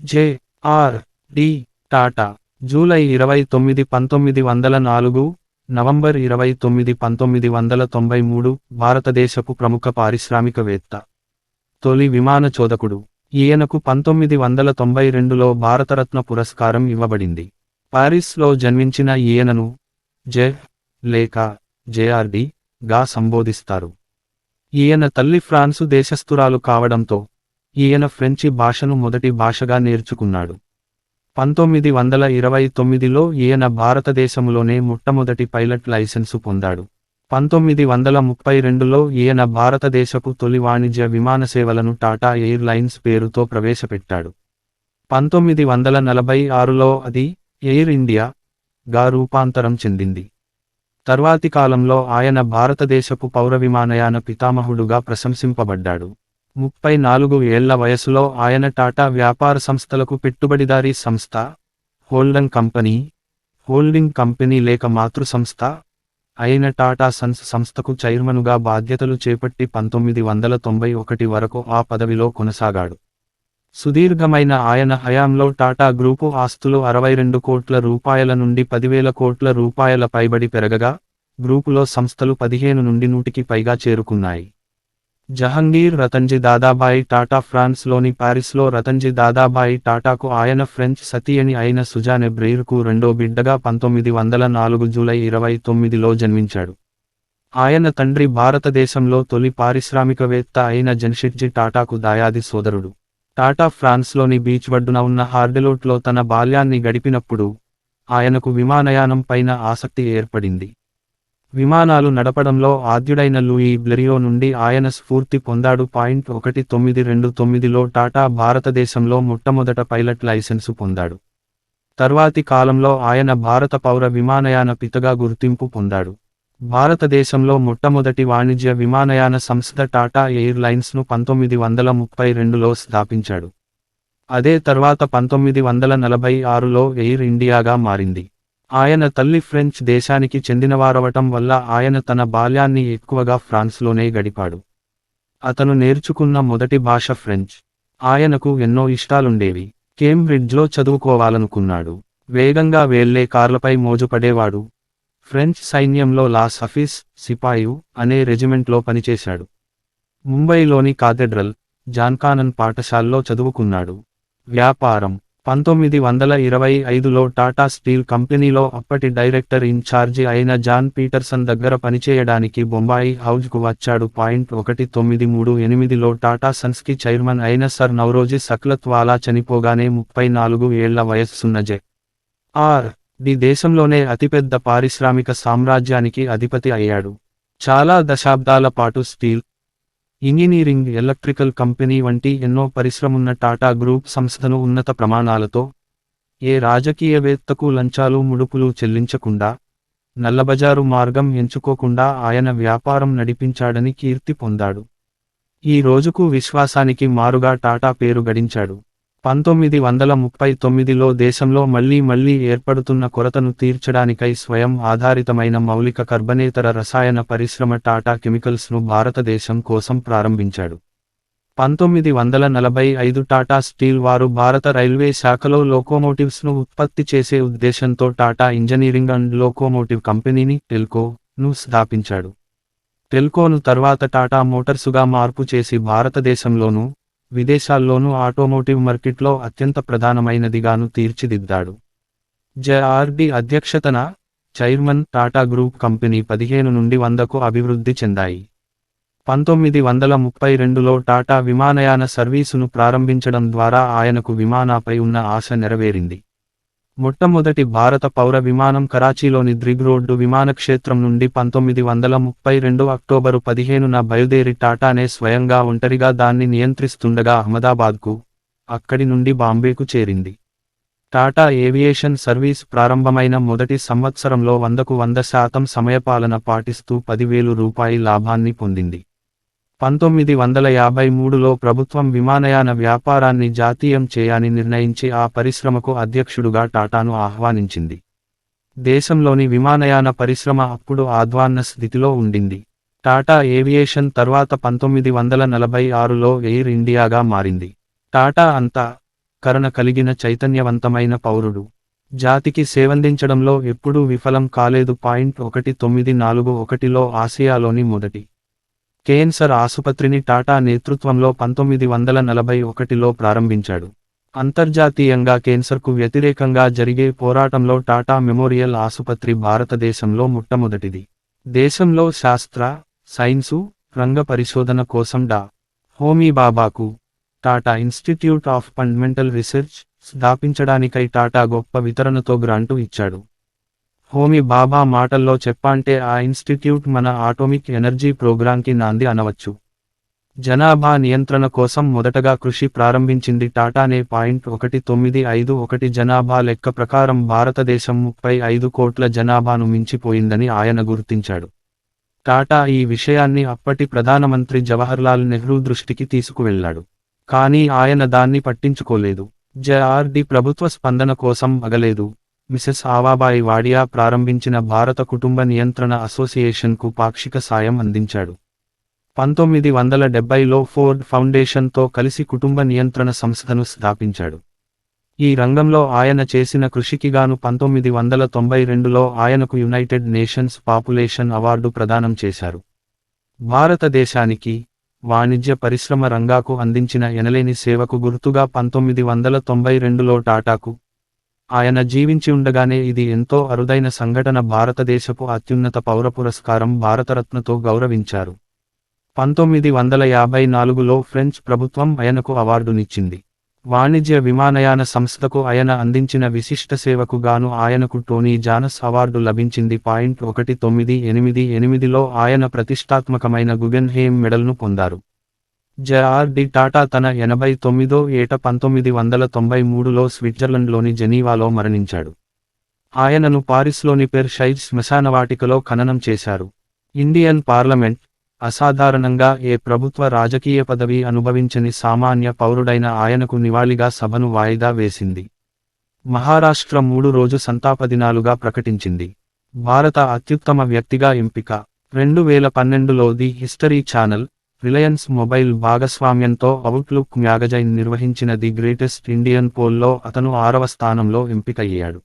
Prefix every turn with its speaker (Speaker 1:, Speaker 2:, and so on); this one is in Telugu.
Speaker 1: జె.ఆర్.డి. టాటా జూలై 29, 1904, నవంబర్ 29, 1993 భారతదేశపు ప్రముఖ పారిశ్రామికవేత్త. తొలి విమాన చోదకుడు. ఈయనకు 1992లో భారతరత్న పురస్కారం ఇవ్వబడింది. పారిస్లో జన్మించిన ఈయనను జె లేక జె.ఆర్.డి. గా సంబోధిస్తారు. ఈయన తల్లి ఫ్రాన్సు దేశస్థురాలు కావడంతో ఈయన ఫ్రెంచి భాషను మొదటి భాషగా నేర్చుకున్నాడు. 1929లో ఈయన భారతదేశములోనే మొట్టమొదటి పైలట్ లైసెన్సు పొందాడు. 1932లో ఈయన భారతదేశపు తొలి వాణిజ్య విమాన సేవలను టాటా ఎయిర్ లైన్స్ పేరుతో ప్రవేశపెట్టాడు. 1946లో అది ఎయిర్ ఇండియా గా రూపాంతరం చెందింది. తర్వాతి కాలంలో ఆయన భారతదేశపు పౌర విమానయాన పితామహుడుగా ప్రశంసింపబడ్డాడు. 34 ఏళ్ల వయసులో ఆయన టాటా వ్యాపార సంస్థలకు పెట్టుబడిదారీ సంస్థ, హోల్డింగ్ కంపెనీ లేక మాతృ సంస్థ అయిన టాటా సన్స్ సంస్థకు చైర్మనుగా బాధ్యతలు చేపట్టి 1991 వరకు ఆ పదవిలో కొనసాగాడు. సుదీర్ఘమైన ఆయన హయాంలో టాటా గ్రూపు ఆస్తులు 62 కోట్ల రూపాయల నుండి 10,000 కోట్ల రూపాయల పైబడి పెరగగా, గ్రూపులో సంస్థలు 15 నుండి 100కి పైగా చేరుకున్నాయి. జహంగీర్ రతన్జీ దాదాభాయి టాటా ఫ్రాన్స్లోని పారిస్లో రతన్జీ దాదాభాయి టాటాకు ఆయన ఫ్రెంచ్ సతీయణి అయిన సుజానె బ్రెయిర్కు రెండో బిడ్డగా 1904 జూలై 29లో జన్మించాడు. ఆయన తండ్రి భారతదేశంలో తొలి పారిశ్రామికవేత్త అయిన జమ్షెడ్జీ టాటాకు దాయాది సోదరుడు. టాటా ఫ్రాన్స్లోని బీచ్ ఒడ్డున ఉన్న హార్డెలోట్లో తన బాల్యాన్ని గడిపినప్పుడు ఆయనకు విమానయానం పైన ఆసక్తి ఏర్పడింది. విమానాలు నడపడంలో ఆద్యుడైన లూయి బ్లెరియో నుండి ఆయన స్ఫూర్తి పొందాడు. 1929లో టాటా భారతదేశంలో మొట్టమొదట పైలట్ లైసెన్సు పొందాడు. తర్వాతి కాలంలో ఆయన భారత పౌర విమానయాన పితగా గుర్తింపు పొందాడు. భారతదేశంలో మొట్టమొదటి వాణిజ్య విమానయాన సంస్థ టాటా ఎయిర్ లైన్స్ను 1932లో స్థాపించాడు. అదే తర్వాత 1946లో ఎయిర్ ఇండియాగా మారింది. ఆయన తల్లి ఫ్రెంచ్ దేశానికి చెందినవారవటం వల్ల ఆయన తన బాల్యాన్ని ఎక్కువగా ఫ్రాన్స్లోనే గడిపాడు. అతను నేర్చుకున్న మొదటి భాష ఫ్రెంచ్. ఆయనకు ఎన్నో ఇష్టాలుండేవి. కేంబ్రిడ్జ్లో చదువుకోవాలనుకున్నాడు. వేగంగా వేళ్లే కార్లపై మోజుపడేవాడు. ఫ్రెంచ్ సైన్యంలో లా సఫీస్ సిపాయు అనే రెజిమెంట్లో పనిచేశాడు. ముంబైలోని కాథెడ్రల్, జాన్కానన్ పాఠశాలలో చదువుకున్నాడు. వ్యాపారం. 1925లో టాటా స్టీల్ కంపెనీలో అప్పటి డైరెక్టర్ ఇన్ ఛార్జి అయిన జాన్ పీటర్సన్ దగ్గర పనిచేయడానికి బొంబాయి హౌజ్కు వచ్చాడు. 1938లో టాటా సన్స్కి చైర్మన్ అయిన సర్ నౌరోజీ సక్లత్వాలా చనిపోగానే 34 ఏళ్ల వయస్సున్న జె.ఆర్.డి. దేశంలోనే అతిపెద్ద పారిశ్రామిక సామ్రాజ్యానికి అధిపతి అయ్యాడు. చాలా దశాబ్దాల పాటు స్టీల్, ఇంజనీరింగ్, ఎలక్ట్రికల్ కంపెనీ వంటి ఎన్నో పరిశ్రమున్న టాటా గ్రూప్ సంస్థను ఉన్నత ప్రమాణాలతో, ఏ రాజకీయవేత్తకు లంచాలు ముడుపులు చెల్లించకుండా, నల్లబజారు మార్గం ఎంచుకోకుండా ఆయన వ్యాపారం నడిపించాడని కీర్తి పొందాడు. ఈ రోజుకు విశ్వాసానికి మారుగా టాటా పేరు గడించాడు. 1939లో దేశంలో మళ్లీ ఏర్పడుతున్న కొరతను తీర్చడానికై స్వయం ఆధారితమైన మౌలిక కర్బనేతర రసాయన పరిశ్రమ టాటా కెమికల్స్ను భారతదేశం కోసం ప్రారంభించాడు. 1945 టాటా స్టీల్ వారు భారత రైల్వే శాఖలో లోకోమోటివ్స్ను ఉత్పత్తి చేసే ఉద్దేశంతో టాటా ఇంజనీరింగ్ అండ్ లోకోమోటివ్ కంపెనీని టెల్కో.ను స్థాపించాడు. టెల్కోను తర్వాత టాటా మోటార్సుగా మార్పు చేసి భారతదేశంలోనూ, విదేశాల్లోనూ ఆటోమోటివ్ మార్కెట్లో అత్యంత ప్రధానమైనదిగాను తీర్చిదిద్దాడు. జె.ఆర్.డి. అధ్యక్షతన చైర్మన్ టాటా గ్రూప్ కంపెనీ 15 నుండి 100కు అభివృద్ధి చెందాయి. 1932లో టాటా విమానయాన సర్వీసును ప్రారంభించడం ద్వారా ఆయనకు విమానాపై ఉన్న ఆశ నెరవేరింది. మొట్టమొదటి భారత పౌర విమానం కరాచీలోని ద్రిగ్ రోడ్డు విమానక్షేత్రం నుండి 1932 అక్టోబరు 15న బయలుదేరి టాటానే స్వయంగా ఒంటరిగా దాన్ని నియంత్రిస్తుండగా అహ్మదాబాద్కు, అక్కడి నుండి బాంబేకు చేరింది. టాటా ఏవియేషన్ సర్వీస్ ప్రారంభమైన మొదటి సంవత్సరంలో 100కు 100% సమయపాలన పాటిస్తూ 10,000 రూపాయి లాభాన్ని పొందింది. 1953లో ప్రభుత్వం విమానయాన వ్యాపారాన్ని జాతీయం చేయని నిర్ణయించి ఆ పరిశ్రమకు అధ్యక్షుడుగా టాటాను ఆహ్వానించింది. దేశంలోని విమానయాన పరిశ్రమ అప్పుడు అధ్వాన్న స్థితిలో ఉండింది. టాటా ఏవియేషన్ తర్వాత 1946లో ఎయిర్ ఇండియాగా మారింది. టాటా అంతా కరణ కలిగిన చైతన్యవంతమైన పౌరుడు. జాతికి సేవందించడంలో ఎప్పుడూ విఫలం కాలేదు. 1941లో ఆసియాలోని మొదటి కేన్సర్ ఆసుపత్రిని టాటా నేతృత్వంలో 1941లో ప్రారంభించాడు. అంతర్జాతీయంగా కేన్సర్కు వ్యతిరేకంగా జరిగే పోరాటంలో టాటా మెమోరియల్ ఆసుపత్రి భారతదేశంలో మొట్టమొదటిది. దేశంలో శాస్త్ర, సైన్సు, రంగ పరిశోధన కోసం డా. హోమీ బాబాకు Tata institute of fundamental research స్థాపించడానికై టాటా గొప్ప వితరణతో గ్రాంటు ఇచ్చాడు. హోమీ బాబా మాటల్లో చెప్పాంటే ఆ ఇన్స్టిట్యూట్ మన ఆటోమిక్ ఎనర్జీ ప్రోగ్రాంకి నాంది అనవచ్చు. జనాభా నియంత్రణ కోసం మొదటగా కృషి ప్రారంభించింది టాటానే. 1951 జనాభా లెక్క ప్రకారం భారతదేశం 35 కోట్ల జనాభాను మించిపోయిందని ఆయన గుర్తించాడు. టాటా ఈ విషయాన్ని అప్పటి ప్రధానమంత్రి జవహర్లాల్ నెహ్రూ దృష్టికి తీసుకువెళ్లాడు. కానీ ఆయన దాన్ని పట్టించుకోలేదు. జెఆర్డి ప్రభుత్వ స్పందన కోసం అగలేదు. మిసెస్ ఆవాబాయి వాడియా ప్రారంభించిన భారత కుటుంబ నియంత్రణ అసోసియేషన్కు పాక్షిక సాయం అందించాడు. 1970లో ఫోర్డ్ ఫౌండేషన్తో కలిసి కుటుంబ నియంత్రణ సంస్థను స్థాపించాడు. ఈ రంగంలో ఆయన చేసిన కృషికిగాను 1992లో ఆయనకు యునైటెడ్ నేషన్స్ పాపులేషన్ అవార్డు ప్రదానం చేశారు. భారతదేశానికి వాణిజ్య పరిశ్రమ రంగాకు అందించిన ఎనలేని సేవకు గుర్తుగా 1992లో టాటాకు ఆయన జీవించి ఉండగానే ఇది ఎంతో అరుదైన సంఘటన భారతదేశపు అత్యున్నత పౌర పురస్కారం భారతరత్నతో గౌరవించారు. 1954లో ఫ్రెంచ్ ప్రభుత్వం ఆయనకు అవార్డునిచ్చింది. వాణిజ్య విమానయాన సంస్థకు ఆయన అందించిన విశిష్ట సేవకు గాను ఆయనకు టోనీ జానస్ అవార్డు లభించింది. 1988లో ఆయన ప్రతిష్టాత్మకమైన గుగెన్హెయిమ్ మెడల్ను పొందారు. జెఆర్డి టాటా తన 89వ ఏట 1993లో స్విట్జర్లాండ్లోని జెనీవాలో మరణించాడు. ఆయనను పారిస్లోని పెర్ షైజ్ శ్మశానవాటికలో ఖననం చేశారు. ఇండియన్ పార్లమెంట్ అసాధారణంగా ఏ ప్రభుత్వ రాజకీయ పదవి అనుభవించని సామాన్య పౌరుడైన ఆయనకు నివాళిగా సభను వాయిదా వేసింది. మహారాష్ట్ర 3 రోజు సంతాప దినాలుగా ప్రకటించింది. భారత అత్యుత్తమ వ్యక్తిగా ఎంపిక 2012లో the history channel, Reliance mobile భాగస్వామ్యంతో అవుట్లుక్ మ్యాగజైన్ నిర్వహించిన ది గ్రేటెస్ట్ ఇండియన్ పోల్లో అతను 6వ స్థానంలో ఎంపికయ్యాడు.